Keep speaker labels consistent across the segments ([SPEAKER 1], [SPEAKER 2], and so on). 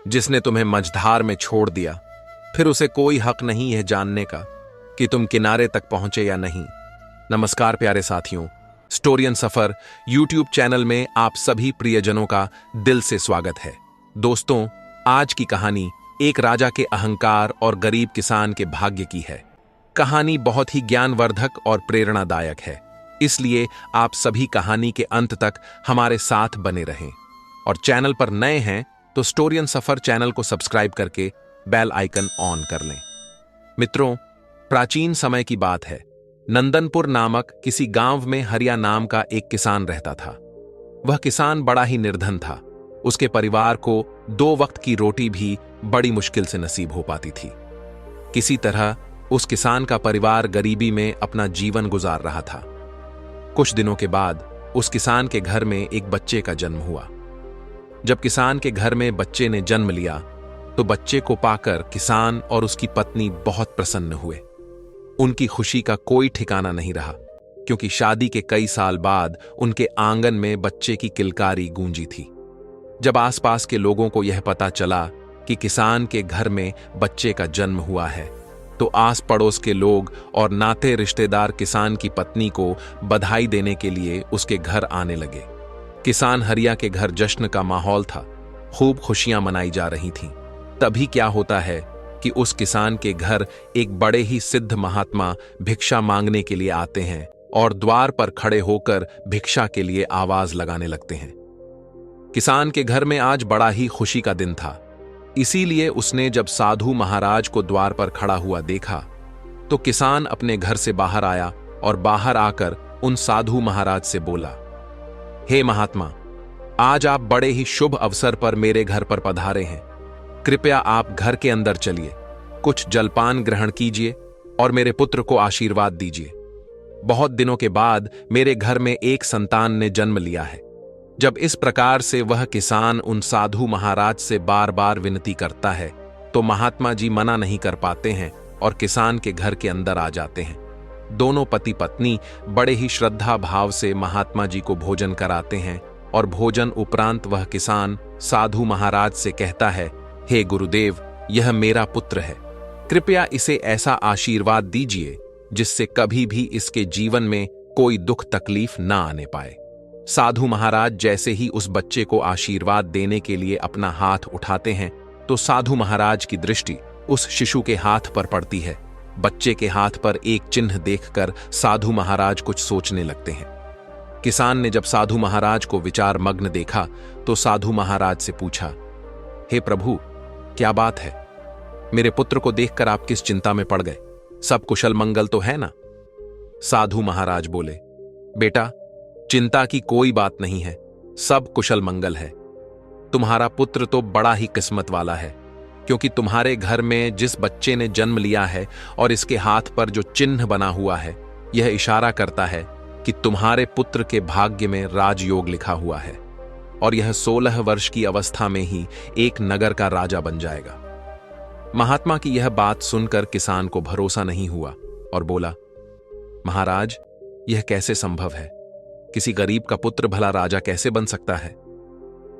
[SPEAKER 1] जिसने तुम्हें मझधार में छोड़ दिया, फिर उसे कोई हक नहीं है जानने का कि तुम किनारे तक पहुंचे या नहीं। नमस्कार प्यारे साथियों, स्टोरियन सफर यूट्यूब चैनल में आप सभी प्रियजनों का दिल से स्वागत है। दोस्तों, आज की कहानी एक राजा के अहंकार और गरीब किसान के भाग्य की है। कहानी बहुत ही ज्ञानवर्धक और प्रेरणादायक है, इसलिए आप सभी कहानी के अंत तक हमारे साथ बने रहें। और चैनल पर नए हैं तो स्टोरियन सफर चैनल को सब्सक्राइब करके बेल आइकन ऑन कर लें। मित्रों, प्राचीन समय की बात है। नंदनपुर नामक किसी गांव में हरिया नाम का एक किसान रहता था। वह किसान बड़ा ही निर्धन था। उसके परिवार को 2 वक्त की रोटी भी बड़ी मुश्किल से नसीब हो पाती थी। किसी तरह उस किसान का परिवार गरीबी में अपना जीवन गुजार रहा था। कुछ दिनों के बाद उस किसान के घर में एक बच्चे का जन्म हुआ। जब किसान के घर में बच्चे ने जन्म लिया तो बच्चे को पाकर किसान और उसकी पत्नी बहुत प्रसन्न हुए। उनकी खुशी का कोई ठिकाना नहीं रहा, क्योंकि शादी के कई साल बाद उनके आंगन में बच्चे की किलकारी गूंजी थी। जब आसपास के लोगों को यह पता चला कि किसान के घर में बच्चे का जन्म हुआ है, तो आस पड़ोस के लोग और नाते रिश्तेदार किसान की पत्नी को बधाई देने के लिए उसके घर आने लगे। किसान हरिया के घर जश्न का माहौल था। खूब खुशियां मनाई जा रही थीं। तभी क्या होता है कि उस किसान के घर एक बड़े ही सिद्ध महात्मा भिक्षा मांगने के लिए आते हैं और द्वार पर खड़े होकर भिक्षा के लिए आवाज लगाने लगते हैं। किसान के घर में आज बड़ा ही खुशी का दिन था, इसीलिए उसने जब साधु महाराज को द्वार पर खड़ा हुआ देखा तो किसान अपने घर से बाहर आया और बाहर आकर उन साधु महाराज से बोला, हे महात्मा, आज आप बड़े ही शुभ अवसर पर मेरे घर पर पधारे हैं। कृपया आप घर के अंदर चलिए, कुछ जलपान ग्रहण कीजिए और मेरे पुत्र को आशीर्वाद दीजिए। बहुत दिनों के बाद मेरे घर में एक संतान ने जन्म लिया है। जब इस प्रकार से वह किसान उन साधु महाराज से बार बार विनती करता है तो महात्मा जी मना नहीं कर पाते हैं और किसान के घर के अंदर आ जाते हैं। दोनों पति पत्नी बड़े ही श्रद्धा भाव से महात्मा जी को भोजन कराते हैं और भोजन उपरांत वह किसान साधु महाराज से कहता है, हे गुरुदेव, यह मेरा पुत्र है। कृपया इसे ऐसा आशीर्वाद दीजिए जिससे कभी भी इसके जीवन में कोई दुख तकलीफ ना आने पाए। साधु महाराज जैसे ही उस बच्चे को आशीर्वाद देने के लिए अपना हाथ उठाते हैं तो साधु महाराज की दृष्टि उस शिशु के हाथ पर पड़ती है। बच्चे के हाथ पर एक चिन्ह देखकर साधु महाराज कुछ सोचने लगते हैं। किसान ने जब साधु महाराज को विचार मग्न देखा तो साधु महाराज से पूछा, हे प्रभु, क्या बात है? मेरे पुत्र को देखकर आप किस चिंता में पड़ गए? सब कुशल मंगल तो है ना? साधु महाराज बोले, बेटा, चिंता की कोई बात नहीं है, सब कुशल मंगल है। तुम्हारा पुत्र तो बड़ा ही किस्मत वाला है, क्योंकि तुम्हारे घर में जिस बच्चे ने जन्म लिया है और इसके हाथ पर जो चिन्ह बना हुआ है, यह इशारा करता है कि तुम्हारे पुत्र के भाग्य में राजयोग लिखा हुआ है और यह 16 वर्ष की अवस्था में ही एक नगर का राजा बन जाएगा। महात्मा की यह बात सुनकर किसान को भरोसा नहीं हुआ और बोला, महाराज, यह कैसे संभव है? किसी गरीब का पुत्र भला राजा कैसे बन सकता है?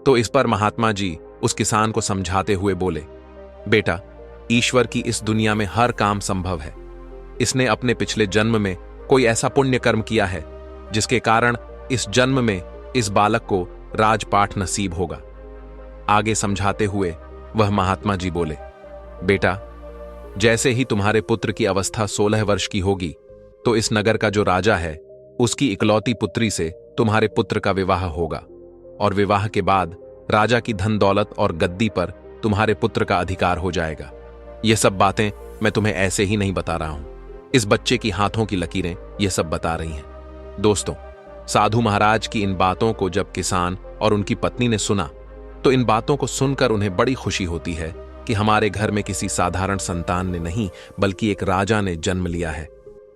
[SPEAKER 1] तो इस पर महात्मा जी उस किसान को समझाते हुए बोले, बेटा, ईश्वर की इस दुनिया में हर काम संभव है। इसने अपने पिछले जन्म में कोई ऐसा पुण्य कर्म किया है जिसके कारण इस जन्म में इस बालक को राजपाठ नसीब होगा। आगे समझाते हुए वह महात्मा जी बोले, बेटा, जैसे ही तुम्हारे पुत्र की अवस्था 16 वर्ष की होगी तो इस नगर का जो राजा है उसकी इकलौती पुत्री से तुम्हारे पुत्र का विवाह होगा और विवाह के बाद राजा की धन दौलत और गद्दी पर तुम्हारे पुत्र का अधिकार हो जाएगा। यह सब बातें मैं तुम्हें ऐसे ही नहीं बता रहा हूं, इस बच्चे की हाथों की लकीरें यह सब बता रही हैं। दोस्तों, साधु महाराज की इन बातों को जब किसान और उनकी पत्नी ने सुना तो इन बातों को सुनकर उन्हें बड़ी खुशी होती है कि हमारे घर में किसी साधारण संतान ने नहीं बल्कि एक राजा ने जन्म लिया है।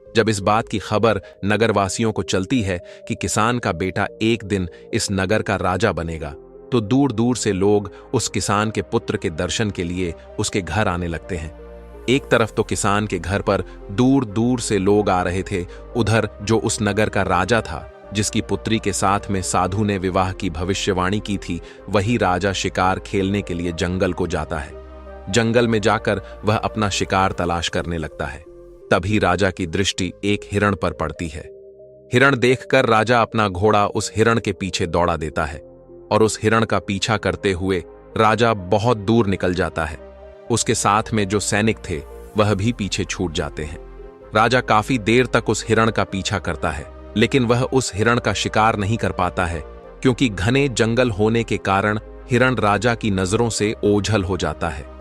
[SPEAKER 1] जब इस बात की खबर नगरवासियों को चलती है कि किसान का बेटा एक दिन इस नगर का राजा बनेगा तो दूर दूर से लोग उस किसान के पुत्र के दर्शन के लिए उसके घर आने लगते हैं। एक तरफ तो किसान के घर पर दूर दूर से लोग आ रहे थे, उधर जो उस नगर का राजा था जिसकी पुत्री के साथ में साधु ने विवाह की भविष्यवाणी की थी, वही राजा शिकार खेलने के लिए जंगल को जाता है। जंगल में जाकर वह अपना शिकार तलाश करने लगता है। तभी राजा की दृष्टि एक हिरण पर पड़ती है। हिरण देखकर राजा अपना घोड़ा उस हिरण के पीछे दौड़ा देता है और उस हिरण का पीछा करते हुए राजा बहुत दूर निकल जाता है। उसके साथ में जो सैनिक थे वह भी पीछे छूट जाते हैं। राजा काफी देर तक उस हिरण का पीछा करता है, लेकिन वह उस हिरण का शिकार नहीं कर पाता है, क्योंकि घने जंगल होने के कारण हिरण राजा की नजरों से ओझल हो जाता है।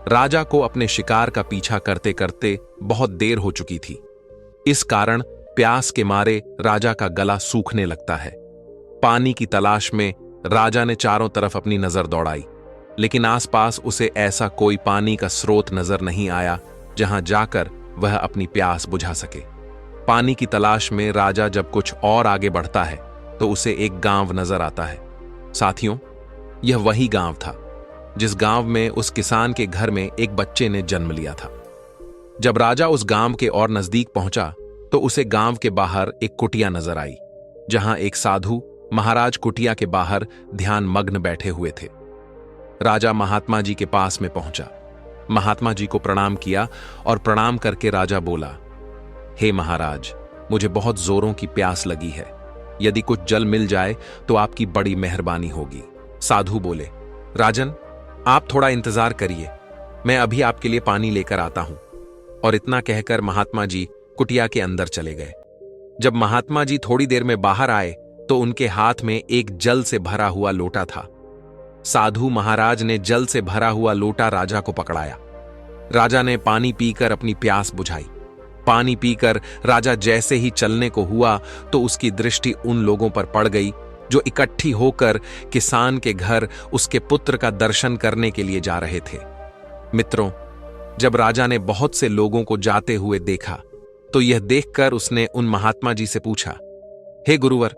[SPEAKER 1] राजा को अपने शिकार का पीछा करते करते बहुत देर हो चुकी थी। इस कारण प्यास के मारे राजा का गला सूखने लगता है। पानी की तलाश में राजा ने चारों तरफ अपनी नजर दौड़ाई, लेकिन आसपास उसे ऐसा कोई पानी का स्रोत नजर नहीं आया जहां जाकर वह अपनी प्यास बुझा सके। पानी की तलाश में राजा जब कुछ और आगे बढ़ता है तो उसे एक गांव नजर आता है। साथियों, यह वही गांव था जिस गांव में उस किसान के घर में एक बच्चे ने जन्म लिया था। जब राजा उस गांव के और नजदीक पहुंचा तो उसे गांव के बाहर एक कुटिया नजर आई, जहां एक साधु महाराज कुटिया के बाहर ध्यान मग्न बैठे हुए थे। राजा महात्मा जी के पास में पहुंचा, महात्मा जी को प्रणाम किया और प्रणाम करके राजा बोला, हे महाराज, मुझे बहुत जोरों की प्यास लगी है। यदि कुछ जल मिल जाए तो आपकी बड़ी मेहरबानी होगी। साधु बोले, राजन, आप थोड़ा इंतजार करिए, मैं अभी आपके लिए पानी लेकर आता हूं। और इतना कहकर महात्मा जी कुटिया के अंदर चले गए। जब महात्मा जी थोड़ी देर में बाहर आए तो उनके हाथ में एक जल से भरा हुआ लोटा था। साधु महाराज ने जल से भरा हुआ लोटा राजा को पकड़ाया। राजा ने पानी पीकर अपनी प्यास बुझाई। पानी पीकर राजा जैसे ही चलने को हुआ तो उसकी दृष्टि उन लोगों पर पड़ गई जो इकट्ठी होकर किसान के घर उसके पुत्र का दर्शन करने के लिए जा रहे थे। मित्रों, जब राजा ने बहुत से लोगों को जाते हुए देखा तो यह देखकर उसने उन महात्मा जी से पूछा, हे गुरुवर,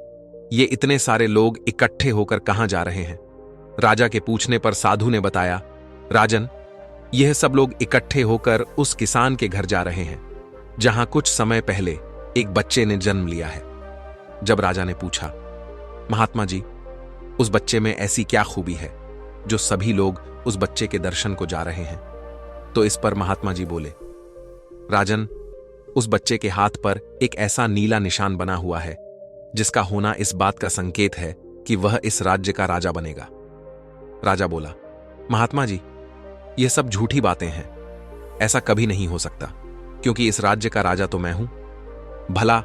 [SPEAKER 1] ये इतने सारे लोग इकट्ठे होकर कहां जा रहे हैं? राजा के पूछने पर साधु ने बताया, राजन, यह सब लोग इकट्ठे होकर उस किसान के घर जा रहे हैं जहां कुछ समय पहले एक बच्चे ने जन्म लिया है। जब राजा ने पूछा, महात्मा जी, उस बच्चे में ऐसी क्या खूबी है जो सभी लोग उस बच्चे के दर्शन को जा रहे हैं? तो इस पर महात्मा जी बोले, राजन, उस बच्चे के हाथ पर एक ऐसा नीला निशान बना हुआ है जिसका होना इस बात का संकेत है कि वह इस राज्य का राजा बनेगा। राजा बोला, महात्मा जी, यह सब झूठी बातें हैं। ऐसा कभी नहीं हो सकता, क्योंकि इस राज्य का राजा तो मैं हूं। भला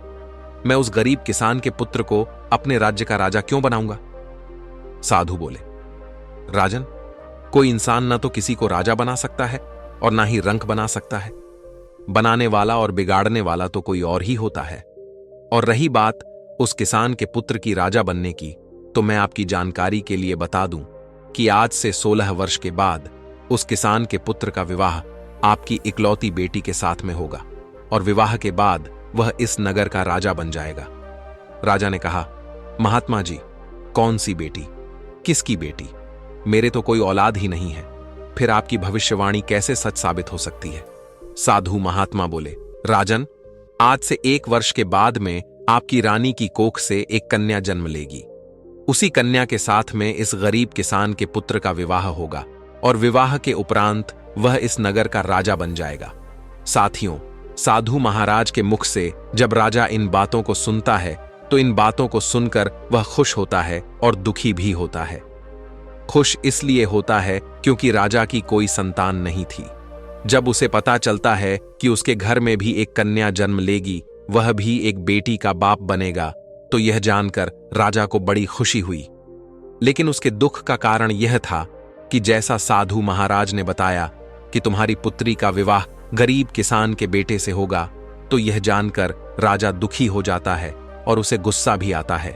[SPEAKER 1] मैं उस गरीब किसान के पुत्र को अपने राज्य का राजा क्यों बनाऊंगा? साधु बोले, राजन, कोई इंसान न तो किसी को राजा बना सकता है और ना ही रंक बना सकता है। बनाने वाला और बिगाड़ने वाला तो कोई और ही होता है। और रही बात उस किसान के पुत्र की राजा बनने की, तो मैं आपकी जानकारी के लिए बता दूं कि आज से 16 वर्ष के बाद उस किसान के पुत्र का विवाह आपकी इकलौती बेटी के साथ में होगा और विवाह के बाद वह इस नगर का राजा बन जाएगा। राजा ने कहा, महात्मा जी, कौन सी बेटी? किसकी बेटी? मेरे तो कोई औलाद ही नहीं है, फिर आपकी भविष्यवाणी कैसे सच साबित हो सकती है? साधु महात्मा बोले, राजन, आज से 1 वर्ष के बाद में आपकी रानी की कोख से एक कन्या जन्म लेगी। उसी कन्या के साथ में इस गरीब किसान के पुत्र का विवाह होगा और विवाह के उपरांत वह इस नगर का राजा बन जाएगा। साथियों, साधु महाराज के मुख से जब राजा इन बातों को सुनता है तो इन बातों को सुनकर वह खुश होता है और दुखी भी होता है। खुश इसलिए होता है क्योंकि राजा की कोई संतान नहीं थी। जब उसे पता चलता है कि उसके घर में भी एक कन्या जन्म लेगी, वह भी एक बेटी का बाप बनेगा, तो यह जानकर राजा को बड़ी खुशी हुई। लेकिन उसके दुख का कारण यह था कि जैसा साधु महाराज ने बताया कि तुम्हारी पुत्री का विवाह गरीब किसान के बेटे से होगा, तो यह जानकर राजा दुखी हो जाता है और उसे गुस्सा भी आता है।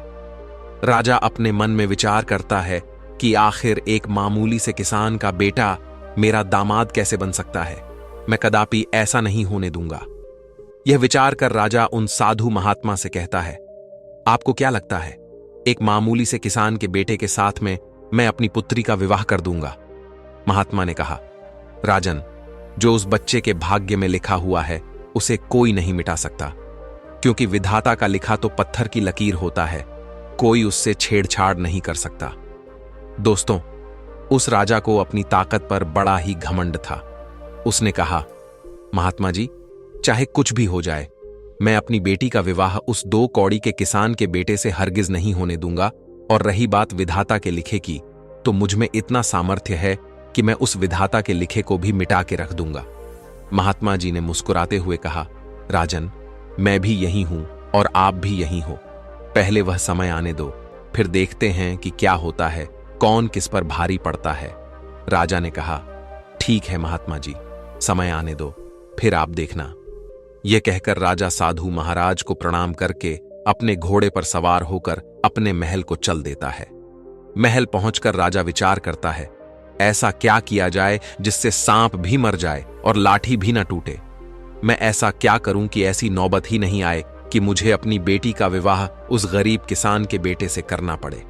[SPEAKER 1] राजा अपने मन में विचार करता है कि आखिर एक मामूली से किसान का बेटा मेरा दामाद कैसे बन सकता है? मैं कदापि ऐसा नहीं होने दूंगा। यह विचार कर राजा उन साधु महात्मा से कहता है, आपको क्या लगता है, एक मामूली से किसान के बेटे के साथ में मैं अपनी पुत्री का विवाह कर दूंगा? महात्मा ने कहा, राजन, जो उस बच्चे के भाग्य में लिखा हुआ है उसे कोई नहीं मिटा सकता। क्योंकि विधाता का लिखा तो पत्थर की लकीर होता है, कोई उससे छेड़छाड़ नहीं कर सकता। दोस्तों, उस राजा को अपनी ताकत पर बड़ा ही घमंड था। उसने कहा, महात्मा जी, चाहे कुछ भी हो जाए, मैं अपनी बेटी का विवाह उस 2 कौड़ी के किसान के बेटे से हरगिज नहीं होने दूंगा। और रही बात विधाता के लिखे की, तो मुझ में इतना सामर्थ्य है कि मैं उस विधाता के लिखे को भी मिटा के रख दूंगा। महात्मा जी ने मुस्कुराते हुए कहा, राजन, मैं भी यही हूं और आप भी यही हो। पहले वह समय आने दो, फिर देखते हैं कि क्या होता है, कौन किस पर भारी पड़ता है। राजा ने कहा, ठीक है महात्मा जी, समय आने दो, फिर आप देखना। यह कहकर राजा साधु महाराज को प्रणाम करके अपने घोड़े पर सवार होकर अपने महल को चल देता है। महल पहुंचकर राजा विचार करता है, ऐसा क्या किया जाए जिससे सांप भी मर जाए और लाठी भी न टूटे। मैं ऐसा क्या करूं कि ऐसी नौबत ही नहीं आए कि मुझे अपनी बेटी का विवाह उस गरीब किसान के बेटे से करना पड़े।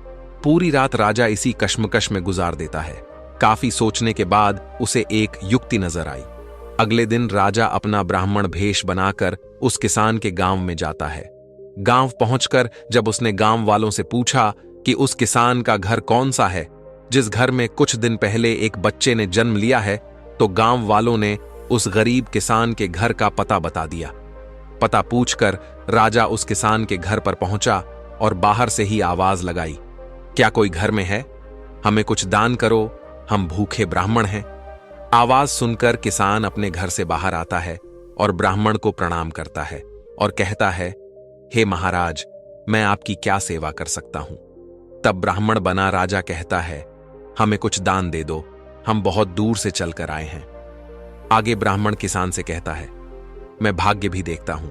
[SPEAKER 1] पूरी रात राजा इसी कश्मकश में गुजार देता है। काफी सोचने के बाद उसे एक युक्ति नजर आई। अगले दिन राजा अपना ब्राह्मण भेष बनाकर उस किसान के गांव में जाता है। गांव पहुंचकर जब उसने गांव वालों से पूछा कि उस किसान का घर कौन सा है जिस घर में कुछ दिन पहले एक बच्चे ने जन्म लिया है, तो गांव वालों ने उस गरीब किसान के घर का पता बता दिया। पता पूछकर राजा उस किसान के घर पर पहुंचा और बाहर से ही आवाज लगाई, क्या कोई घर में है? हमें कुछ दान करो, हम भूखे ब्राह्मण हैं। आवाज सुनकर किसान अपने घर से बाहर आता है और ब्राह्मण को प्रणाम करता है और कहता है, हे महाराज, मैं आपकी क्या सेवा कर सकता हूं? तब ब्राह्मण बना राजा कहता है, हमें कुछ दान दे दो, हम बहुत दूर से चलकर आए हैं। आगे ब्राह्मण किसान से कहता है, मैं भाग्य भी देखता हूं,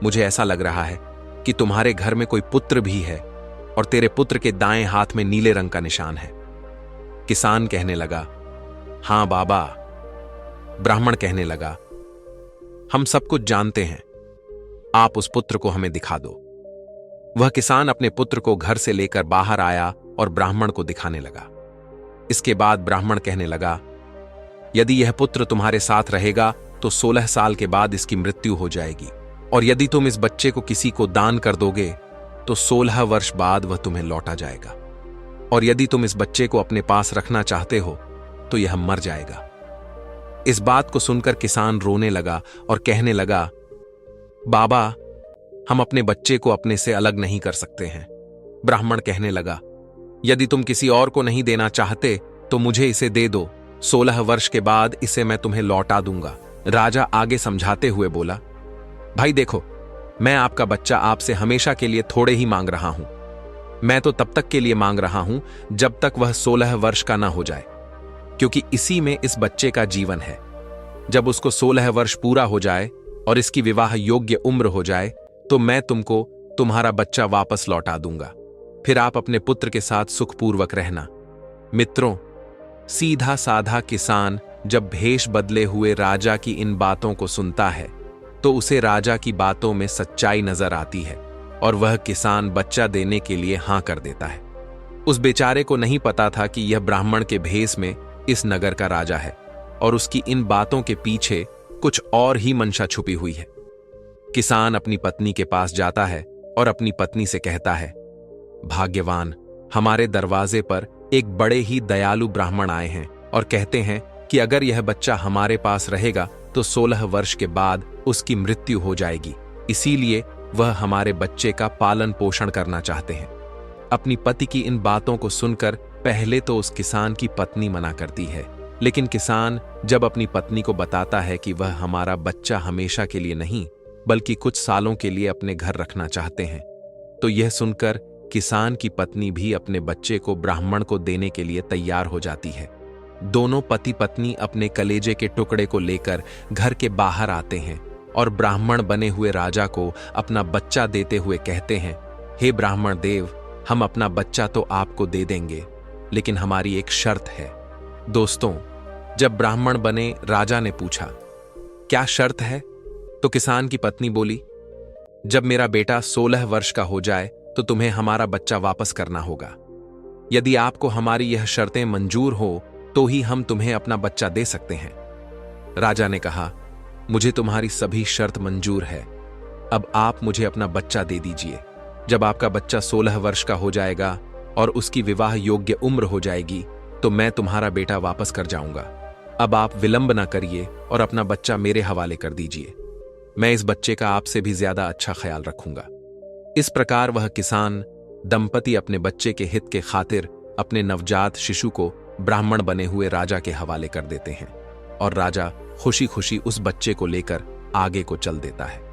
[SPEAKER 1] मुझे ऐसा लग रहा है कि तुम्हारे घर में कोई पुत्र भी है और तेरे पुत्र के दाएं हाथ में नीले रंग का निशान है। किसान कहने लगा, हां बाबा। ब्राह्मण कहने लगा, हम सब कुछ जानते हैं, आप उस पुत्र को हमें दिखा दो। वह किसान अपने पुत्र को घर से लेकर बाहर आया और ब्राह्मण को दिखाने लगा। इसके बाद ब्राह्मण कहने लगा, यदि यह पुत्र तुम्हारे साथ रहेगा तो 16 साल के बाद इसकी मृत्यु हो जाएगी, और यदि तुम इस बच्चे को किसी को दान कर दोगे तो 16 वर्ष बाद वह तुम्हें लौटा जाएगा, और यदि तुम इस बच्चे को अपने पास रखना चाहते हो तो यह मर जाएगा। इस बात को सुनकर किसान रोने लगा और कहने लगा, बाबा, हम अपने बच्चे को अपने से अलग नहीं कर सकते हैं। ब्राह्मण कहने लगा, यदि तुम किसी और को नहीं देना चाहते तो मुझे इसे दे दो, 16 वर्ष के बाद इसे मैं तुम्हें लौटा दूंगा। राजा आगे समझाते हुए बोला, भाई देखो, मैं आपका बच्चा आपसे हमेशा के लिए थोड़े ही मांग रहा हूं। मैं तो तब तक के लिए मांग रहा हूं जब तक वह 16 वर्ष का ना हो जाए, क्योंकि इसी में इस बच्चे का जीवन है। जब उसको 16 वर्ष पूरा हो जाए और इसकी विवाह योग्य उम्र हो जाए तो मैं तुमको तुम्हारा बच्चा वापस लौटा दूंगा, फिर आप अपने पुत्र के साथ सुखपूर्वक रहना। मित्रों, सीधा साधा किसान जब भेष बदले हुए राजा की इन बातों को सुनता है तो उसे राजा की बातों में सच्चाई नजर आती है और वह किसान बच्चा देने के लिए हां कर देता है। उस बेचारे को नहीं पता था कि यह ब्राह्मण के भेष में इस नगर का राजा है और उसकी इन बातों के पीछे कुछ और ही मंशा छुपी हुई है। किसान अपनी पत्नी के पास जाता है और अपनी पत्नी से कहता है, भाग्यवान, हमारे दरवाजे पर एक बड़े ही दयालु ब्राह्मण आए हैं और कहते हैं कि अगर यह बच्चा हमारे पास रहेगा तो 16 वर्ष के बाद उसकी मृत्यु हो जाएगी, इसीलिए वह हमारे बच्चे का पालन पोषण करना चाहते हैं। अपनी पति की इन बातों को सुनकर पहले तो उस किसान की पत्नी मना करती है, लेकिन किसान जब अपनी पत्नी को बताता है कि वह हमारा बच्चा हमेशा के लिए नहीं बल्कि कुछ सालों के लिए अपने घर रखना चाहते हैं, तो यह सुनकर किसान की पत्नी भी अपने बच्चे को ब्राह्मण को देने के लिए तैयार हो जाती है। दोनों पति पत्नी अपने कलेजे के टुकड़े को लेकर घर के बाहर आते हैं और ब्राह्मण बने हुए राजा को अपना बच्चा देते हुए कहते हैं, हे ब्राह्मण देव, हम अपना बच्चा तो आपको दे देंगे, लेकिन हमारी एक शर्त है। दोस्तों, जब ब्राह्मण बने राजा ने पूछा, क्या शर्त है? तो किसान की पत्नी बोली, जब मेरा बेटा 16 वर्ष का हो जाए तो तुम्हें हमारा बच्चा वापस करना होगा। यदि आपको हमारी यह शर्तें मंजूर हो तो ही हम तुम्हें अपना बच्चा दे सकते हैं। राजा ने कहा, मुझे तुम्हारी सभी शर्त मंजूर है, अब आप मुझे अपना बच्चा दे दीजिए। जब आपका बच्चा 16 वर्ष का हो जाएगा और उसकी विवाह योग्य उम्र हो जाएगी तो मैं तुम्हारा बेटा वापस कर जाऊंगा। अब आप विलंब ना करिए और अपना बच्चा मेरे हवाले कर दीजिए। मैं इस बच्चे का आपसे भी ज्यादा अच्छा ख्याल रखूंगा। इस प्रकार वह किसान दंपति अपने बच्चे के हित के खातिर अपने नवजात शिशु को ब्राह्मण बने हुए राजा के हवाले कर देते हैं और राजा खुशी खुशी उस बच्चे को लेकर आगे को चल देता है।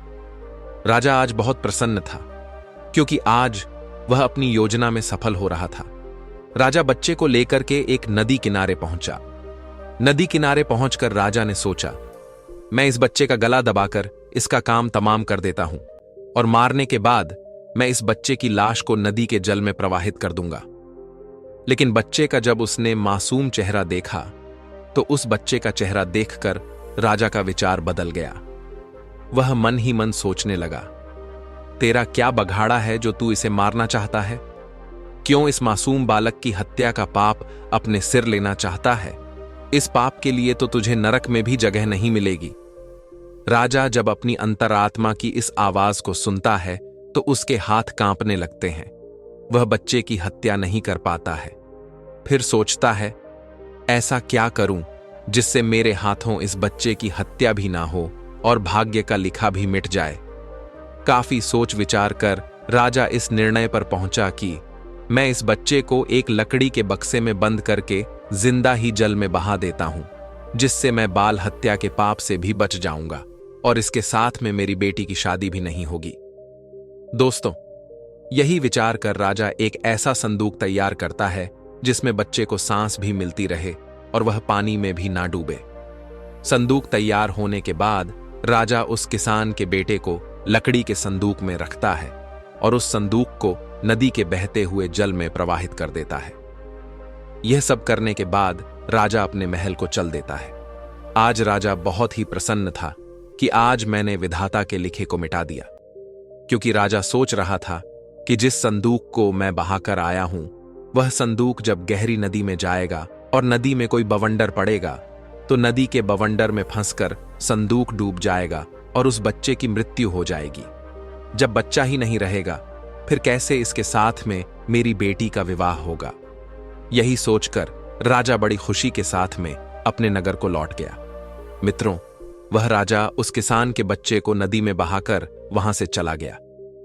[SPEAKER 1] राजा आज बहुत प्रसन्न था क्योंकि आज वह अपनी योजना में सफल हो रहा था। राजा बच्चे को लेकर के एक नदी किनारे पहुंचा। नदी किनारे पहुंचकर राजा ने सोचा, मैं इस बच्चे का गला दबाकर इसका काम तमाम कर देता हूं और मारने के बाद मैं इस बच्चे की लाश को नदी के जल में प्रवाहित कर दूंगा। लेकिन बच्चे का जब उसने मासूम चेहरा देखा तो उस बच्चे का चेहरा देखकर राजा का विचार बदल गया। वह मन ही मन सोचने लगा, तेरा क्या बघाड़ा है जो तू इसे मारना चाहता है? क्यों इस मासूम बालक की हत्या का पाप अपने सिर लेना चाहता है? इस पाप के लिए तो तुझे नरक में भी जगह नहीं मिलेगी। राजा जब अपनी अंतरात्मा की इस आवाज को सुनता है तो उसके हाथ कांपने लगते हैं। वह बच्चे की हत्या नहीं कर पाता है। फिर सोचता है, ऐसा क्या करूं जिससे मेरे हाथों इस बच्चे की हत्या भी ना हो और भाग्य का लिखा भी मिट जाए। काफी सोच विचार कर राजा इस निर्णय पर पहुंचा कि मैं इस बच्चे को एक लकड़ी के बक्से में बंद करके जिंदा ही जल में बहा देता हूं, जिससे मैं बाल हत्या के पाप से भी बच जाऊंगा और इसके साथ में मेरी बेटी की शादी भी नहीं होगी। दोस्तों, यही विचार कर राजा एक ऐसा संदूक तैयार करता है जिसमें बच्चे को सांस भी मिलती रहे और वह पानी में भी ना डूबे। संदूक तैयार होने के बाद राजा उस किसान के बेटे को लकड़ी के संदूक में रखता है और उस संदूक को नदी के बहते हुए जल में प्रवाहित कर देता है। यह सब करने के बाद राजा अपने महल को चल देता है। आज राजा बहुत ही प्रसन्न था कि आज मैंने विधाता के लिखे को मिटा दिया, क्योंकि राजा सोच रहा था कि जिस संदूक को मैं बहाकर आया हूं वह संदूक जब गहरी नदी में जाएगा और नदी में कोई बवंडर पड़ेगा तो नदी के बवंडर में फंसकर संदूक डूब जाएगा और उस बच्चे की मृत्यु हो जाएगी। जब बच्चा ही नहीं रहेगा फिर कैसे इसके साथ में मेरी बेटी का विवाह होगा? यही सोचकर राजा बड़ी खुशी के साथ में अपने नगर को लौट गया। मित्रों, वह राजा उस किसान के बच्चे को नदी में बहाकर वहां से चला गया।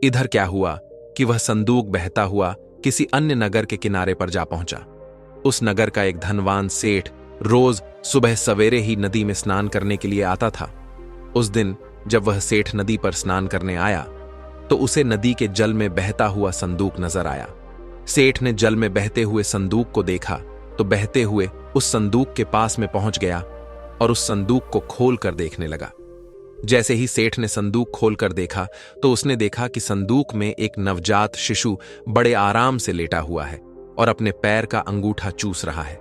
[SPEAKER 1] इधर क्या हुआ कि वह संदूक बहता हुआ किसी अन्य नगर के किनारे पर जा पहुंचा। उस नगर का एक धनवान सेठ रोज सुबह सवेरे ही नदी में स्नान करने के लिए आता था। उस दिन जब वह सेठ नदी पर स्नान करने आया तो उसे नदी के जल में बहता हुआ संदूक नजर आया। सेठ ने जल में बहते हुए संदूक को देखा तो बहते हुए उस संदूक के पास में पहुंच गया और उस संदूक को खोल कर देखने लगा। जैसे ही सेठ ने संदूक खोलकर देखा तो उसने देखा कि संदूक में एक नवजात शिशु बड़े आराम से लेटा हुआ है और अपने पैर का अंगूठा चूस रहा है।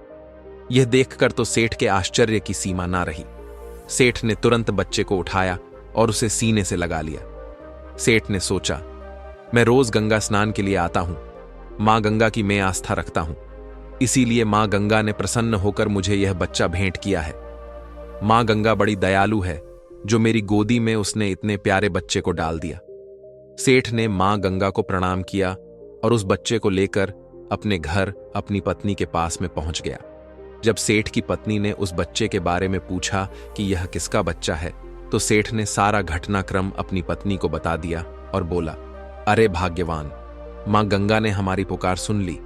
[SPEAKER 1] यह देखकर तो सेठ के आश्चर्य की सीमा ना रही। सेठ ने तुरंत बच्चे को उठाया और उसे सीने से लगा लिया। सेठ ने सोचा, मैं रोज गंगा स्नान के लिए आता हूं, मां गंगा की मैं आस्था रखता हूं, इसीलिए मां गंगा ने प्रसन्न होकर मुझे यह बच्चा भेंट किया है। मां गंगा बड़ी दयालु है जो मेरी गोदी में उसने इतने प्यारे बच्चे को डाल दिया। सेठ ने मां गंगा को प्रणाम किया और उस बच्चे को लेकर अपने घर अपनी पत्नी के पास में पहुंच गया। जब सेठ की पत्नी ने उस बच्चे के बारे में पूछा कि यह किसका बच्चा है तो सेठ ने सारा घटनाक्रम अपनी पत्नी को बता दिया और बोला, अरे भाग्यवान, मां गंगा ने हमारी पुकार सुन ली,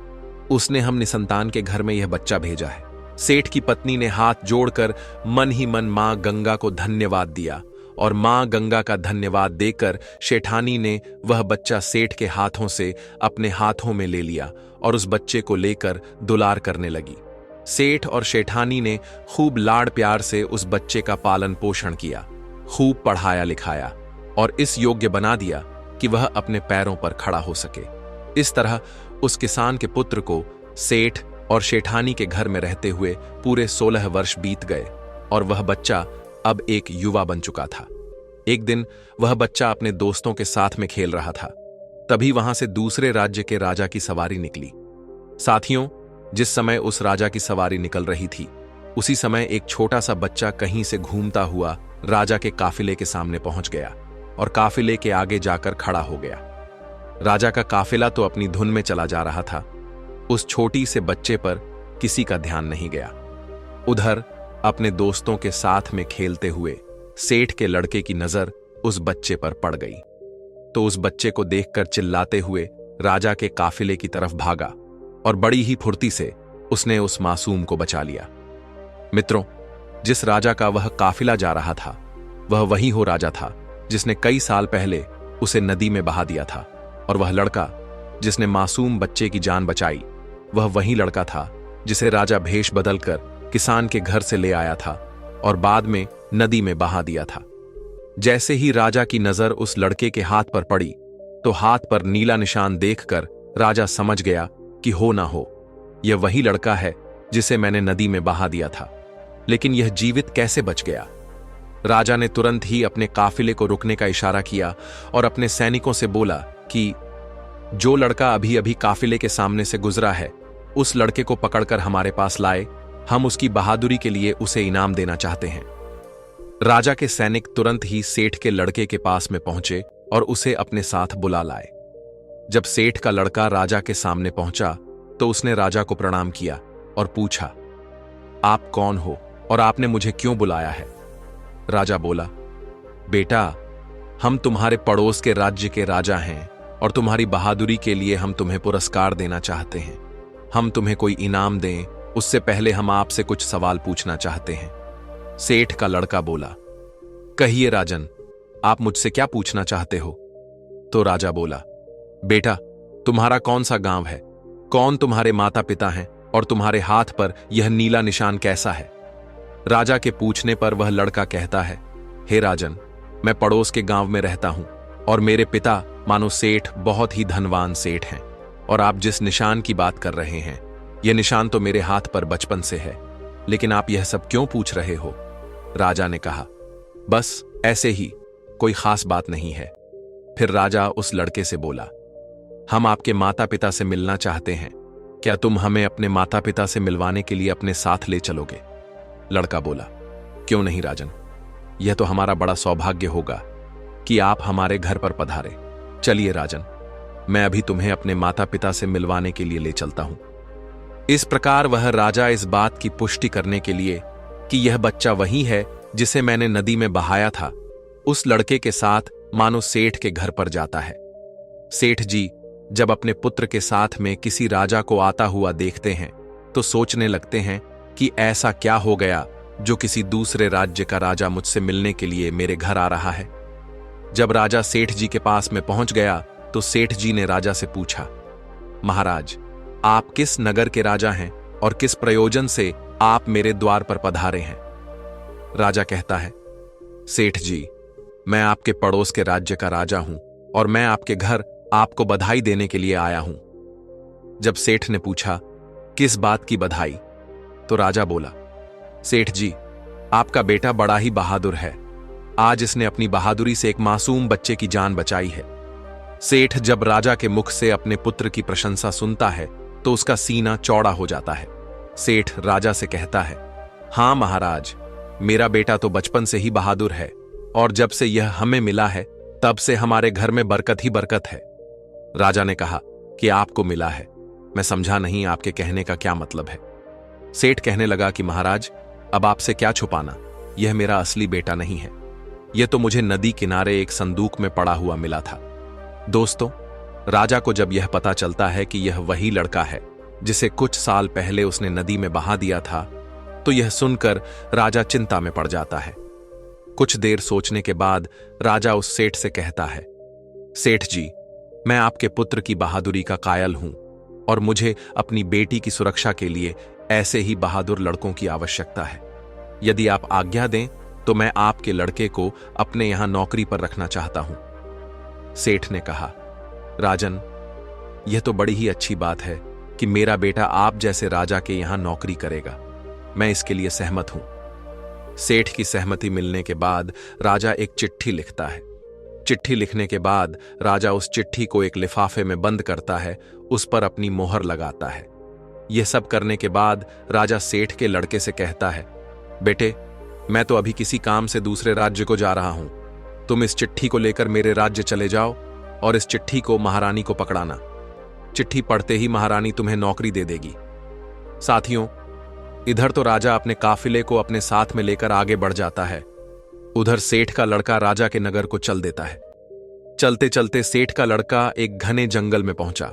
[SPEAKER 1] उसने हम निसंतान के घर में यह बच्चा भेजा है। सेठ की पत्नी ने हाथ जोड़कर मन ही मन मां गंगा को धन्यवाद दिया और मां गंगा का धन्यवाद देकर शेठानी ने वह बच्चा सेठ के हाथों से अपने हाथों में ले लिया और उस बच्चे को लेकर दुलार करने लगी। सेठ और शेठानी ने खूब लाड़ प्यार से उस बच्चे का पालन पोषण किया, खूब पढ़ाया लिखाया और इस योग्य बना दिया कि वह अपने पैरों पर खड़ा हो सके। इस तरह उस किसान के पुत्र को सेठ और शेठानी के घर में रहते हुए पूरे 16 वर्ष बीत गए और वह बच्चा अब एक युवा बन चुका था। एक दिन वह बच्चा अपने दोस्तों के साथ में खेल रहा था। तभी वहां से दूसरे राज्य के राजा की सवारी निकली। साथियों, जिस समय उस राजा की सवारी निकल रही थी उसी समय एक छोटा सा बच्चा कहीं से घूमता हुआ राजा के काफिले के सामने पहुंच गया। और काफिले के आगे जाकर खड़ा हो गया। राजा का काफिला तो अपनी धुन में चला जा रहा था। उस छोटी से बच्चे पर किसी का ध्यान नहीं गया। उधर अपने दोस्तों के साथ में खेलते हुए सेठ के लड़के की नजर उस बच्चे पर पड़ गई, तो उस बच्चे को देखकर चिल्लाते हुए राजा के काफिले की तरफ भागा और बड़ी ही फुर्ती से उसने उस मासूम को बचा लिया। मित्रों, जिस राजा का वह काफिला जा रहा था वह वही हो राजा था जिसने कई साल पहले उसे नदी में बहा दिया था, और वह लड़का जिसने मासूम बच्चे की जान बचाई वह वही लड़का था जिसे राजा भेष बदलकर किसान के घर से ले आया था और बाद में नदी में बहा दिया था। जैसे ही राजा की नजर उस लड़के के हाथ पर पड़ी तो हाथ पर नीला निशान देखकर राजा समझ गया कि हो ना हो यह वही लड़का है जिसे मैंने नदी में बहा दिया था। लेकिन यह जीवित कैसे बच गया? राजा ने तुरंत ही अपने काफिले को रुकने का इशारा किया और अपने सैनिकों से बोला कि जो लड़का अभी अभी काफिले के सामने से गुजरा है उस लड़के को पकड़कर हमारे पास लाए, हम उसकी बहादुरी के लिए उसे इनाम देना चाहते हैं। राजा के सैनिक तुरंत ही सेठ के लड़के के पास में पहुंचे और उसे अपने साथ बुला लाए। जब सेठ का लड़का राजा के सामने पहुंचा तो उसने राजा को प्रणाम किया और पूछा, आप कौन हो और आपने मुझे क्यों बुलाया है? राजा बोला, बेटा, हम तुम्हारे पड़ोस के राज्य के राजा हैं और तुम्हारी बहादुरी के लिए हम तुम्हें पुरस्कार देना चाहते हैं। हम तुम्हें कोई इनाम दें उससे पहले हम आपसे कुछ सवाल पूछना चाहते हैं। सेठ का लड़का बोला, कहिए राजन, आप मुझसे क्या पूछना चाहते हो? तो राजा बोला, बेटा, तुम्हारा कौन सा गांव है, कौन तुम्हारे माता पिता हैं और तुम्हारे हाथ पर यह नीला निशान कैसा है? राजा के पूछने पर वह लड़का कहता है, हे राजन, मैं पड़ोस के गांव में रहता हूं और मेरे पिता मानो सेठ बहुत ही धनवान सेठ हैं, और आप जिस निशान की बात कर रहे हैं यह निशान तो मेरे हाथ पर बचपन से है, लेकिन आप यह सब क्यों पूछ रहे हो? राजा ने कहा, बस ऐसे ही, कोई खास बात नहीं है। फिर राजा उस लड़के से बोला, हम आपके माता पिता से मिलना चाहते हैं, क्या तुम हमें अपने माता पिता से मिलवाने के लिए अपने साथ ले चलोगे? लड़का बोला, क्यों नहीं राजन, यह तो हमारा बड़ा सौभाग्य होगा कि आप हमारे घर पर पधारे। चलिए राजन, मैं अभी तुम्हें अपने माता पिता से मिलवाने के लिए ले चलता हूं। इस प्रकार वह राजा इस बात की पुष्टि करने के लिए कि यह बच्चा वही है जिसे मैंने नदी में बहाया था, उस लड़के के साथ मानो सेठ के घर पर जाता है। सेठ जी जब अपने पुत्र के साथ में किसी राजा को आता हुआ देखते हैं तो सोचने लगते हैं कि ऐसा क्या हो गया जो किसी दूसरे राज्य का राजा मुझसे मिलने के लिए मेरे घर आ रहा है। जब राजा सेठ जी के पास में पहुंच गया तो सेठ जी ने राजा से पूछा, महाराज, आप किस नगर के राजा हैं और किस प्रयोजन से आप मेरे द्वार पर पधारे हैं? राजा कहता है, सेठ जी, मैं आपके पड़ोस के राज्य का राजा हूं और मैं आपके घर आपको बधाई देने के लिए आया हूं। जब सेठ ने पूछा, किस बात की बधाई? तो राजा बोला, सेठ जी, आपका बेटा बड़ा ही बहादुर है। आज इसने अपनी बहादुरी से एक मासूम बच्चे की जान बचाई है। सेठ जब राजा के मुख से अपने पुत्र की प्रशंसा सुनता है तो उसका सीना चौड़ा हो जाता है। सेठ राजा से कहता है, हां महाराज, मेरा बेटा तो बचपन से ही बहादुर है और जब से यह हमें मिला है तब से हमारे घर में बरकत ही बरकत है। राजा ने कहा कि आपको मिला है, मैं समझा नहीं आपके कहने का क्या मतलब है। सेठ कहने लगा कि महाराज, अब आपसे क्या छुपाना, यह मेरा असली बेटा नहीं है, यह तो मुझे नदी किनारे एक संदूक में पड़ा हुआ मिला था। दोस्तों, राजा को जब यह पता चलता है कि यह वही लड़का है जिसे कुछ साल पहले उसने नदी में बहा दिया था तो यह सुनकर राजा चिंता में पड़ जाता है। कुछ देर सोचने के बाद राजा उस सेठ से कहता है, सेठ जी, मैं आपके पुत्र की बहादुरी का कायल हूं और मुझे अपनी बेटी की सुरक्षा के लिए ऐसे ही बहादुर लड़कों की आवश्यकता है। यदि आप आज्ञा दें तो मैं आपके लड़के को अपने यहां नौकरी पर रखना चाहता हूं। सेठ ने कहा, राजन, यह तो बड़ी ही अच्छी बात है कि मेरा बेटा आप जैसे राजा के यहां नौकरी करेगा। मैं इसके लिए सहमत हूं। सेठ की सहमति मिलने के बाद राजा एक चिट्ठी लिखता है। चिट्ठी लिखने के बाद राजा उस चिट्ठी को एक लिफाफे में बंद करता है, उस पर अपनी मोहर लगाता है। यह सब करने के बाद राजा सेठ के लड़के से कहता है, बेटे, मैं तो अभी किसी काम से दूसरे राज्य को जा रहा हूं, तुम इस चिट्ठी को लेकर मेरे राज्य चले जाओ और इस चिट्ठी को महारानी को पकड़ाना। चिट्ठी पढ़ते ही महारानी तुम्हें नौकरी दे देगी। साथियों, इधर तो राजा अपने काफिले को अपने साथ में लेकर आगे बढ़ जाता है, उधर सेठ का लड़का राजा के नगर को चल देता है। चलते चलते सेठ का लड़का एक घने जंगल में पहुंचा।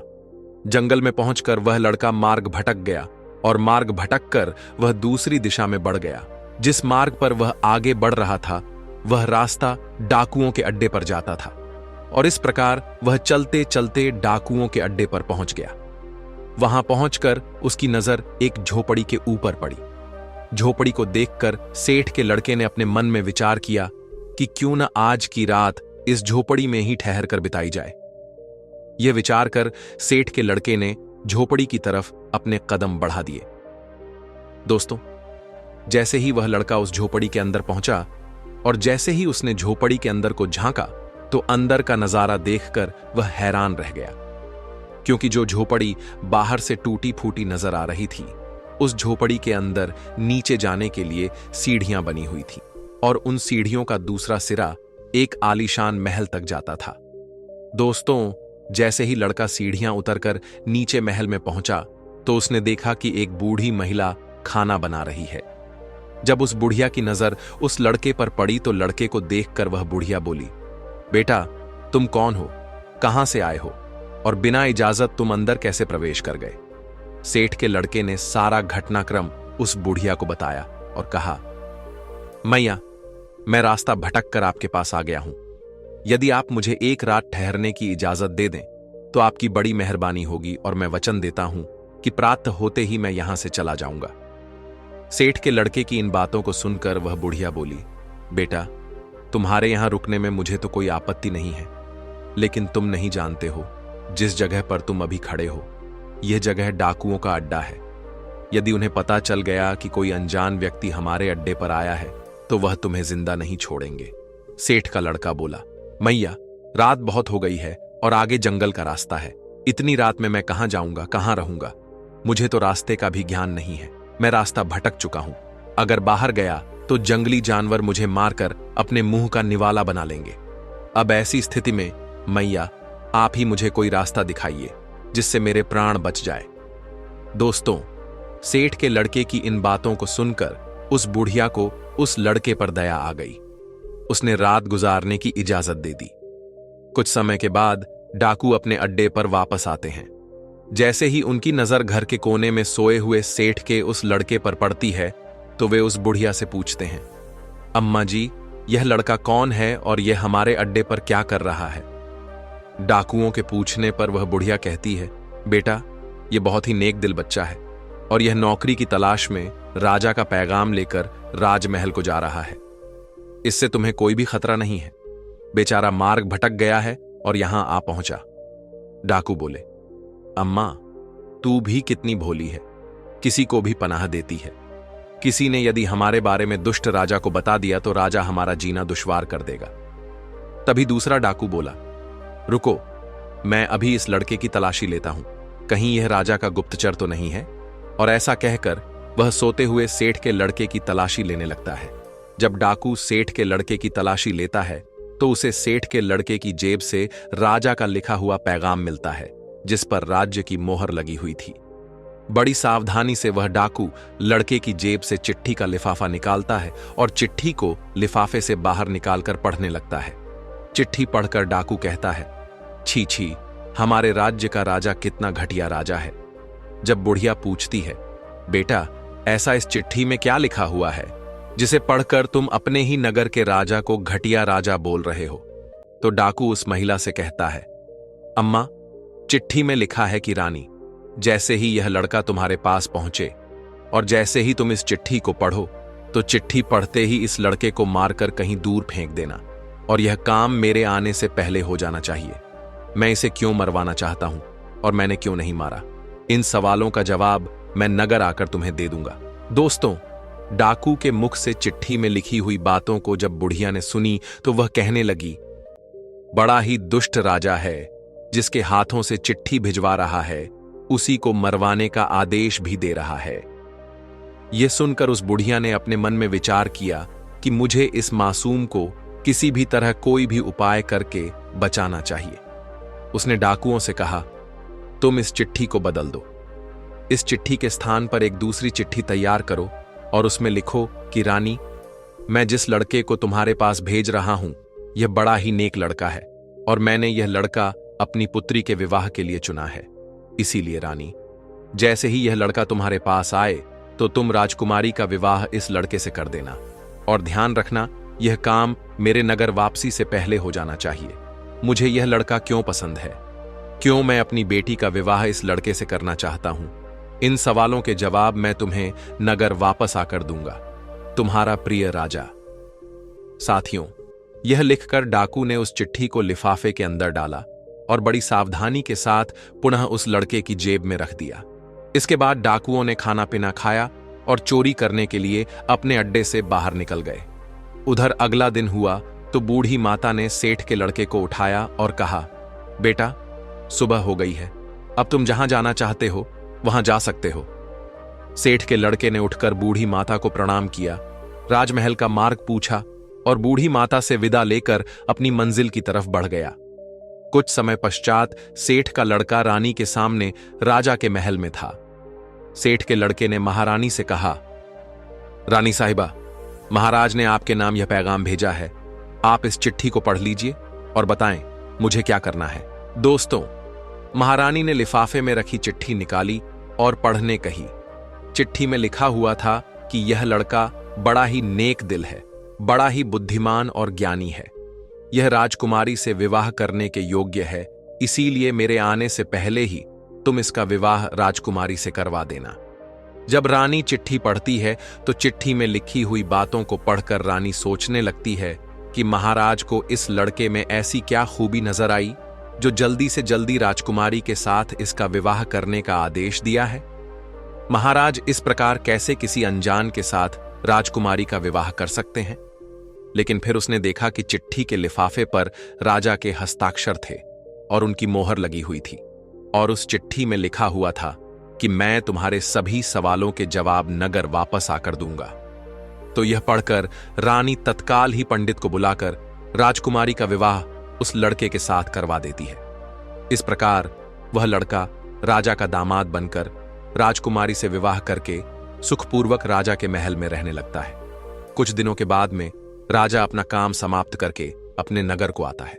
[SPEAKER 1] जंगल में पहुंचकर वह लड़का मार्ग भटक गया और मार्ग भटककर वह दूसरी दिशा में बढ़ गया। जिस मार्ग पर वह आगे बढ़ रहा था वह रास्ता डाकुओं के अड्डे पर जाता था और इस प्रकार वह चलते चलते डाकुओं के अड्डे पर पहुंच गया। वहां पहुंचकर उसकी नजर एक झोपड़ी के ऊपर पड़ी। झोपड़ी को देखकर सेठ के लड़के ने अपने मन में विचार किया कि क्यों न आज की रात इस झोपड़ी में ही ठहर कर बिताई जाए। यह विचार कर सेठ के लड़के ने झोपड़ी की तरफ अपने कदम बढ़ा दिए। दोस्तों, जैसे ही वह लड़का उस झोपड़ी के अंदर पहुंचा और जैसे ही उसने झोपड़ी के अंदर को झांका तो अंदर का नजारा देखकर वह हैरान रह गया, क्योंकि जो झोपड़ी बाहर से टूटी फूटी नजर आ रही थी, उस झोपड़ी के अंदर नीचे जाने के लिए सीढ़ियां बनी हुई थी और उन सीढ़ियों का दूसरा सिरा एक आलीशान महल तक जाता था। दोस्तों, जैसे ही लड़का सीढ़ियां उतरकर नीचे महल में पहुंचा तो उसने देखा कि एक बूढ़ी महिला खाना बना रही है। जब उस बुढ़िया की नजर उस लड़के पर पड़ी तो लड़के को देखकर वह बुढ़िया बोली, बेटा, तुम कौन हो, कहां से आए हो और बिना इजाजत तुम अंदर कैसे प्रवेश कर गए? सेठ के लड़के ने सारा घटनाक्रम उस बुढ़िया को बताया और कहा, मैया, मैं रास्ता भटक कर आपके पास आ गया हूं। यदि आप मुझे एक रात ठहरने की इजाजत दे दें तो आपकी बड़ी मेहरबानी होगी और मैं वचन देता हूं कि प्रातः होते ही मैं यहां से चला जाऊंगा। सेठ के लड़के की इन बातों को सुनकर वह बुढ़िया बोली, बेटा, तुम्हारे यहां रुकने में मुझे तो कोई आपत्ति नहीं है, लेकिन तुम नहीं जानते हो जिस जगह पर तुम अभी खड़े हो यह जगह डाकुओं का अड्डा है। यदि उन्हें पता चल गया कि कोई अनजान व्यक्ति हमारे अड्डे पर आया है तो वह तुम्हें जिंदा नहीं छोड़ेंगे। सेठ का लड़का बोला, मैया, रात बहुत हो गई है और आगे जंगल का रास्ता है। इतनी रात में मैं कहां जाऊंगा, कहां रहूंगा? मुझे तो रास्ते का भी ज्ञान नहीं है। मैं रास्ता भटक चुका हूं। अगर बाहर गया तो जंगली जानवर मुझे मारकर अपने मुंह का निवाला बना लेंगे। अब ऐसी स्थिति में मैया, आप ही मुझे कोई रास्ता दिखाइए जिससे मेरे प्राण बच जाए। दोस्तों, सेठ के लड़के की इन बातों को सुनकर उस बुढ़िया को उस लड़के पर दया आ गई। उसने रात गुजारने की इजाजत दे दी। कुछ समय के बाद डाकू अपने अड्डे पर वापस आते हैं। जैसे ही उनकी नजर घर के कोने में सोए हुए सेठ के उस लड़के पर पड़ती है तो वे उस बुढ़िया से पूछते हैं, अम्मा जी, यह लड़का कौन है और यह हमारे अड्डे पर क्या कर रहा है? डाकुओं के पूछने पर वह बुढ़िया कहती है, बेटा, यह बहुत ही नेक दिल बच्चा है और यह नौकरी की तलाश में राजा का पैगाम लेकर राजमहल को जा रहा है। इससे तुम्हें कोई भी खतरा नहीं है। बेचारा मार्ग भटक गया है और यहां आ पहुंचा। डाकू बोले, अम्मा, तू भी कितनी भोली है, किसी को भी पनाह देती है। किसी ने यदि हमारे बारे में दुष्ट राजा को बता दिया तो राजा हमारा जीना दुश्वार कर देगा। तभी दूसरा डाकू बोला, रुको, मैं अभी इस लड़के की तलाशी लेता हूं, कहीं यह राजा का गुप्तचर तो नहीं है। और ऐसा कहकर वह सोते हुए सेठ के लड़के की तलाशी लेने लगता है। जब डाकू सेठ के लड़के की तलाशी लेता है तो उसे सेठ के लड़के की जेब से राजा का लिखा हुआ पैगाम मिलता है जिस पर राज्य की मोहर लगी हुई थी। बड़ी सावधानी से वह डाकू लड़के की जेब से चिट्ठी का लिफाफा निकालता है और चिट्ठी को लिफाफे से बाहर निकालकर पढ़ने लगता है। चिट्ठी पढ़कर डाकू कहता है, छी छी, हमारे राज्य का राजा कितना घटिया राजा है। जब बुढ़िया पूछती है, बेटा, ऐसा इस चिट्ठी में क्या लिखा हुआ है जिसे पढ़कर तुम अपने ही नगर के राजा को घटिया राजा बोल रहे हो? तो डाकू उस महिला से कहता है, अम्मा, चिट्ठी में लिखा है कि रानी, जैसे ही यह लड़का तुम्हारे पास पहुंचे और जैसे ही तुम इस चिट्ठी को पढ़ो तो चिट्ठी पढ़ते ही इस लड़के को मारकर कहीं दूर फेंक देना और यह काम मेरे आने से पहले हो जाना चाहिए। मैं इसे क्यों मरवाना चाहता हूं और मैंने क्यों नहीं मारा, इन सवालों का जवाब मैं नगर आकर तुम्हें दे दूंगा। दोस्तों, डाकू के मुख से चिट्ठी में लिखी हुई बातों को जब बुढ़िया ने सुनी तो वह कहने लगी, बड़ा ही दुष्ट राजा है, जिसके हाथों से चिट्ठी भिजवा रहा है उसी को मरवाने का आदेश भी दे रहा है। यह सुनकर उस बुढ़िया ने अपने मन में विचार किया कि मुझे इस मासूम को किसी भी तरह कोई भी उपाय करके बचाना चाहिए। उसने डाकुओं से कहा, तुम इस चिट्ठी को बदल दो। इस चिट्ठी के स्थान पर एक दूसरी चिट्ठी तैयार करो और उसमें लिखो कि रानी, मैं जिस लड़के को तुम्हारे पास भेज रहा हूं यह बड़ा ही नेक लड़का है और मैंने यह लड़का अपनी पुत्री के विवाह के लिए चुना है। इसीलिए रानी, जैसे ही यह लड़का तुम्हारे पास आए तो तुम राजकुमारी का विवाह इस लड़के से कर देना और ध्यान रखना यह काम मेरे नगर वापसी से पहले हो जाना चाहिए। मुझे यह लड़का क्यों पसंद है, क्यों मैं अपनी बेटी का विवाह इस लड़के से करना चाहता हूं, इन सवालों के जवाब मैं तुम्हें नगर वापस आकर दूंगा। तुम्हारा प्रिय राजा। साथियों, यह लिखकर डाकू ने उस चिट्ठी को लिफाफे के अंदर डाला और बड़ी सावधानी के साथ पुनः उस लड़के की जेब में रख दिया। इसके बाद डाकुओं ने खाना पीना खाया और चोरी करने के लिए अपने अड्डे से बाहर निकल गए। उधर अगला दिन हुआ तो बूढ़ी माता ने सेठ के लड़के को उठाया और कहा, बेटा, सुबह हो गई है, अब तुम जहां जाना चाहते हो वहां जा सकते हो। सेठ के लड़के ने उठकर बूढ़ी माता को प्रणाम किया, राजमहल का मार्ग पूछा और बूढ़ी माता से विदा लेकर अपनी मंजिल की तरफ बढ़ गया। कुछ समय पश्चात सेठ का लड़का रानी के सामने राजा के महल में था। सेठ के लड़के ने महारानी से कहा, रानी साहिबा, महाराज ने आपके नाम यह पैगाम भेजा है, आप इस चिट्ठी को पढ़ लीजिए और बताएं मुझे क्या करना है। दोस्तों, महारानी ने लिफाफे में रखी चिट्ठी निकाली और पढ़ने कही। चिट्ठी में लिखा हुआ था कि यह लड़का बड़ा ही नेक दिल है, बड़ा ही बुद्धिमान और ज्ञानी है। यह राजकुमारी से विवाह करने के योग्य है, इसीलिए मेरे आने से पहले ही तुम इसका विवाह राजकुमारी से करवा देना। जब रानी चिट्ठी पढ़ती है तो चिट्ठी में लिखी हुई बातों को पढ़कर रानी सोचने लगती है कि महाराज को इस लड़के में ऐसी क्या खूबी नजर आई जो जल्दी से जल्दी राजकुमारी के साथ इसका विवाह करने का आदेश दिया है। महाराज इस प्रकार कैसे किसी अनजान के साथ राजकुमारी का विवाह कर सकते हैं। लेकिन फिर उसने देखा कि चिट्ठी के लिफाफे पर राजा के हस्ताक्षर थे और उनकी मोहर लगी हुई थी और उस चिट्ठी में लिखा हुआ था कि मैं तुम्हारे सभी सवालों के जवाब नगर वापस आकर दूंगा। तो यह पढ़कर रानी तत्काल ही पंडित को बुलाकर राजकुमारी का विवाह उस लड़के के साथ करवा देती है। इस प्रकार वह लड़का राजा का दामाद बनकर राजकुमारी से विवाह करके सुखपूर्वक राजा के महल में रहने लगता है। कुछ दिनों के बाद में राजा अपना काम समाप्त करके अपने नगर को आता है।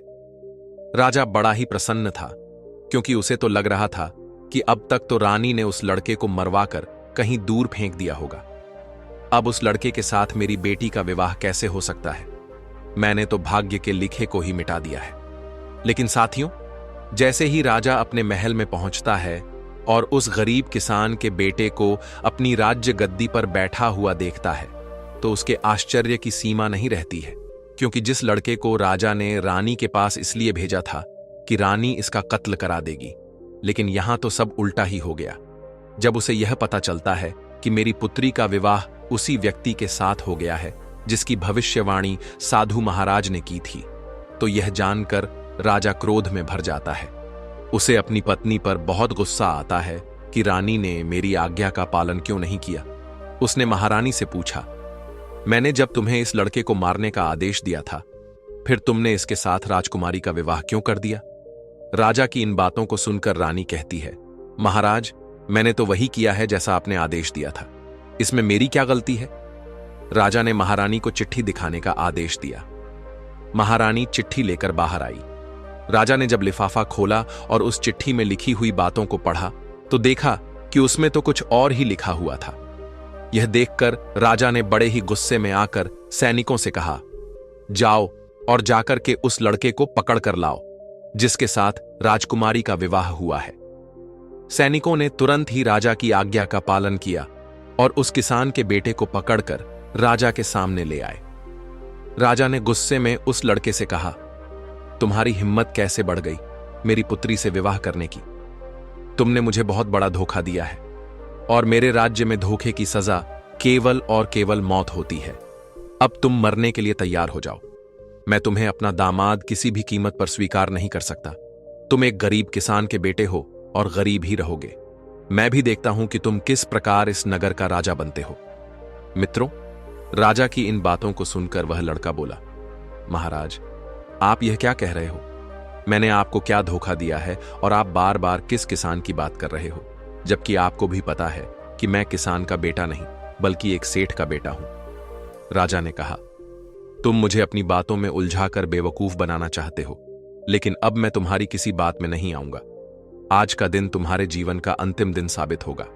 [SPEAKER 1] राजा बड़ा ही प्रसन्न था क्योंकि उसे तो लग रहा था कि अब तक तो रानी ने उस लड़के को मरवाकर कहीं दूर फेंक दिया होगा। अब उस लड़के के साथ मेरी बेटी का विवाह कैसे हो सकता है? मैंने तो भाग्य के लिखे को ही मिटा दिया है। लेकिन साथियों, जैसे ही राजा अपने महल में पहुंचता है और उस गरीब किसान के बेटे को अपनी राज्य गद्दी पर बैठा हुआ देखता है तो उसके आश्चर्य की सीमा नहीं रहती है, क्योंकि जिस लड़के को राजा ने रानी के पास इसलिए भेजा था कि रानी इसका कत्ल करा देगी, लेकिन यहां तो सब उल्टा ही हो गया। जब उसे यह पता चलता है कि मेरी पुत्री का विवाह उसी व्यक्ति के साथ हो गया है जिसकी भविष्यवाणी साधु महाराज ने की थी, तो यह जानकर राजा क्रोध में भर जाता है। उसे अपनी पत्नी पर बहुत गुस्सा आता है कि रानी ने मेरी आज्ञा का पालन क्यों नहीं किया। उसने महारानी से पूछा, मैंने जब तुम्हें इस लड़के को मारने का आदेश दिया था, फिर तुमने इसके साथ राजकुमारी का विवाह क्यों कर दिया? राजा की इन बातों को सुनकर रानी कहती है, महाराज, मैंने तो वही किया है जैसा आपने आदेश दिया था, इसमें मेरी क्या गलती है? राजा ने महारानी को चिट्ठी दिखाने का आदेश दिया। महारानी चिट्ठी लेकर बाहर आई। राजा ने जब लिफाफा खोला और उस चिट्ठी में लिखी हुई बातों को पढ़ा तो देखा कि उसमें तो कुछ और ही लिखा हुआ था। यह देखकर राजा ने बड़े ही गुस्से में आकर सैनिकों से कहा, जाओ और जाकर के उस लड़के को पकड़ कर लाओ जिसके साथ राजकुमारी का विवाह हुआ है। सैनिकों ने तुरंत ही राजा की आज्ञा का पालन किया और उस किसान के बेटे को पकड़कर राजा के सामने ले आए। राजा ने गुस्से में उस लड़के से कहा, तुम्हारी हिम्मत कैसे बढ़ गई मेरी पुत्री से विवाह करने की? तुमने मुझे बहुत बड़ा धोखा दिया है और मेरे राज्य में धोखे की सजा केवल और केवल मौत होती है। अब तुम मरने के लिए तैयार हो जाओ। मैं तुम्हें अपना दामाद किसी भी कीमत पर स्वीकार नहीं कर सकता। तुम एक गरीब किसान के बेटे हो और गरीब ही रहोगे। मैं भी देखता हूं कि तुम किस प्रकार इस नगर का राजा बनते हो। मित्रों, राजा की इन बातों को सुनकर वह लड़का बोला, महाराज, आप यह क्या कह रहे हो? मैंने आपको क्या धोखा दिया है और आप बार बार किस किसान की बात कर रहे हो, जबकि आपको भी पता है कि मैं किसान का बेटा नहीं बल्कि एक सेठ का बेटा हूं। राजा ने कहा, तुम मुझे अपनी बातों में उलझाकर बेवकूफ बनाना चाहते हो, लेकिन अब मैं तुम्हारी किसी बात में नहीं आऊंगा। आज का दिन तुम्हारे जीवन का अंतिम दिन साबित होगा।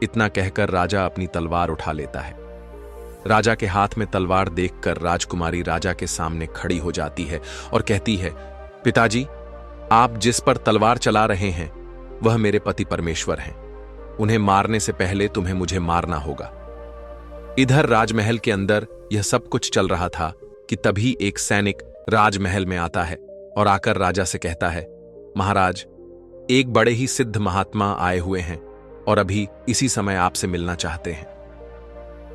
[SPEAKER 1] इतना कहकर राजा अपनी तलवार उठा लेता है। राजा के हाथ में तलवार देखकर राजकुमारी राजा के सामने खड़ी हो जाती है और कहती है, पिताजी, आप जिस पर तलवार चला रहे हैं वह मेरे पति परमेश्वर हैं। उन्हें मारने से पहले तुम्हें मुझे मारना होगा। इधर राजमहल के अंदर यह सब कुछ चल रहा था कि तभी एक सैनिक राजमहल में आता है और आकर राजा से कहता है, महाराज, एक बड़े ही सिद्ध महात्मा आए हुए हैं और अभी इसी समय आपसे मिलना चाहते हैं।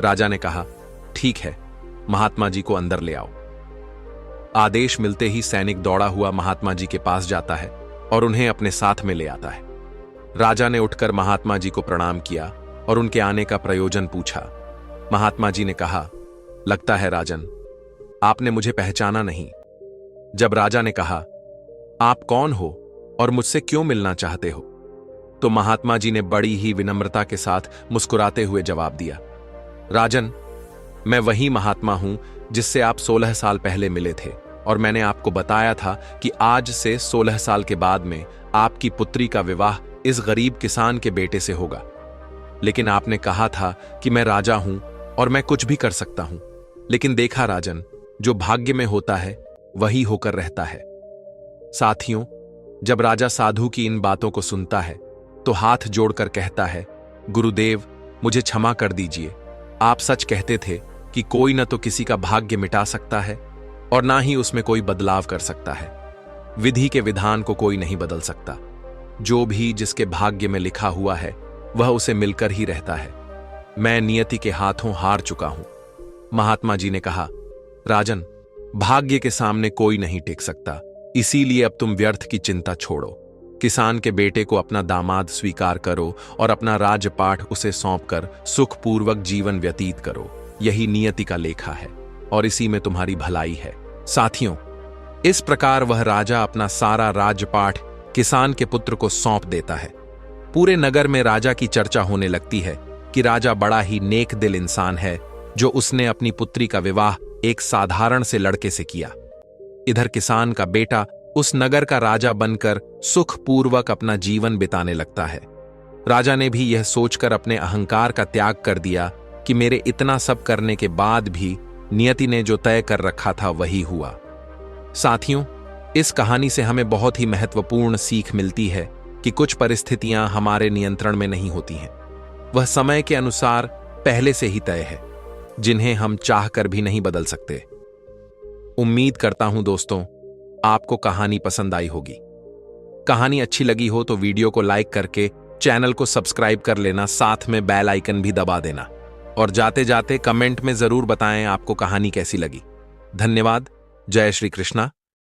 [SPEAKER 1] राजा ने कहा, ठीक है, महात्मा जी को अंदर ले आओ। आदेश मिलते ही सैनिक दौड़ा हुआ महात्मा जी के पास जाता है और उन्हें अपने साथ में ले आता है। राजा ने उठकर महात्मा जी को प्रणाम किया और उनके आने का प्रयोजन पूछा। महात्मा जी ने कहा, लगता है राजन, आपने मुझे पहचाना नहीं। जब राजा ने कहा, आप कौन हो और मुझसे क्यों मिलना चाहते हो, तो महात्मा जी ने बड़ी ही विनम्रता के साथ मुस्कुराते हुए जवाब दिया, राजन, मैं वही महात्मा हूं जिससे आप 16 साल पहले मिले थे और मैंने आपको बताया था कि आज से 16 साल के बाद में आपकी पुत्री का विवाह इस गरीब किसान के बेटे से होगा। लेकिन आपने कहा था कि मैं राजा हूं और मैं कुछ भी कर सकता हूं, लेकिन देखा राजन, जो भाग्य में होता है वही होकर रहता है। साथियों, जब राजा साधु की इन बातों को सुनता है तो हाथ जोड़कर कहता है, गुरुदेव, मुझे क्षमा कर दीजिए। आप सच कहते थे कि कोई न तो किसी का भाग्य मिटा सकता है और ना ही उसमें कोई बदलाव कर सकता है। विधि के विधान को कोई नहीं बदल सकता। जो भी जिसके भाग्य में लिखा हुआ है वह उसे मिलकर ही रहता है। मैं नियति के हाथों हार चुका हूं। महात्मा जी ने कहा, राजन, भाग्य के सामने कोई नहीं टिक सकता, इसीलिए अब तुम व्यर्थ की चिंता छोड़ो। किसान के बेटे को अपना दामाद स्वीकार करो और अपना राजपाठ उसे सौंपकर सुखपूर्वक जीवन व्यतीत करो। यही नियति का लेखा है और इसी में तुम्हारी भलाई है। साथियों, इस प्रकार वह राजा अपना सारा राजपाठ किसान के पुत्र को सौंप देता है। पूरे नगर में राजा की चर्चा होने लगती है कि राजा बड़ा ही नेक दिल इंसान है जो उसने अपनी पुत्री का विवाह एक साधारण से लड़के से किया। इधर किसान का बेटा उस नगर का राजा बनकर सुखपूर्वक अपना जीवन बिताने लगता है। राजा ने भी यह सोचकर अपने अहंकार का त्याग कर दिया कि मेरे इतना सब करने के बाद भी नियति ने जो तय कर रखा था वही हुआ। साथियों, इस कहानी से हमें बहुत ही महत्वपूर्ण सीख मिलती है कि कुछ परिस्थितियां हमारे नियंत्रण में नहीं होती हैं। वह समय के अनुसार पहले से ही तय है, जिन्हें हम चाहकर भी नहीं बदल सकते। उम्मीद करता हूं दोस्तों, आपको कहानी पसंद आई होगी। कहानी अच्छी लगी हो तो वीडियो को लाइक करके चैनल को सब्सक्राइब कर लेना, साथ में बेल आइकन भी दबा देना और जाते जाते कमेंट में जरूर बताएं आपको कहानी कैसी लगी। धन्यवाद। जय श्री कृष्णा।